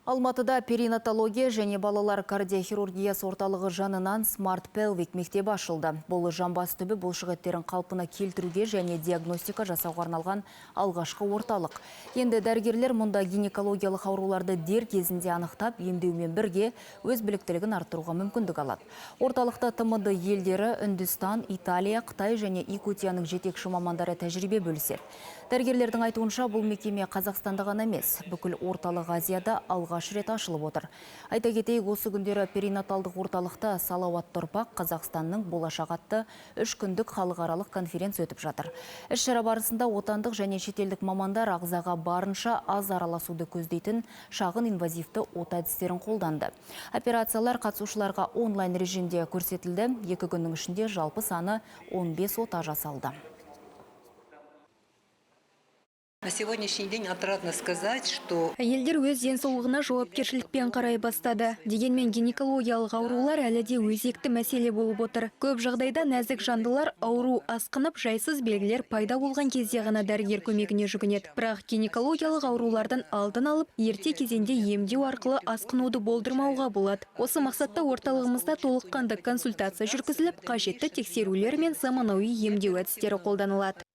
Алматыда перинатология және балалар кардиохирургиясы орталығы жанынан Smart Pelvic мектебі ашылды. Бұл жамбас түбі бұлшықеттерін қалпына келтіруге және диагностика жасауға арналған алғашқы орталық. Енді дәрігерлер мұнда гинекологиялық ауруларды дер кезінде анықтап, емдеумен бірге өз біліктілігін арттыруға мүмкіндік алады. Орталықта ТМД елдері Үндістан, Италия, Қытай және Якутияның жетекші мамандары тәжірибе бөліседі. Дәрігерлердің айтуынша бұл мекеме Қазақстанда ғана емес, бүкіл орталық Азияда алғаш рет ашылып отыр. Айта кетейік, осы күндері перинаталдық орталықта салауатты ұрпақ Қазақстанның болашағы атты 3 күндік халықаралық конференция өтіп жатыр. Іс-шара барысында отандық және шетелдік мамандар ағзаға барынша аз араласуды көздейтін шағын инвазивті ота әдістерін қолданды. Операциялар қатысушыларға онлайн режимде көрсетілді. 2 күннің ішінде жалпы саны 15 ота жасалды. На сегодняшний день отрадно сказать, что әйелдер өз денсаулығына жауапкершілікпен қарай бастады. Дегенмен гинекологиялық аурулар әлі де өзекті мәселе болып отыр. Көп жағдайда нәзік жандылар ауру асқынып, жайсыз белгілер пайда болған кезде ғана дәрігер көмегіне жүгінеді. Бірақ гинекологиялық аурулардан алдын алып, ерте кезеңде емдеу арқылы асқынуды болдырмауға болады. Осы мақсатта орталығымызда толыққанды консультация жүргізіліп, қажетті тексерулер мен заманауи емдеу әдістері қолданылады.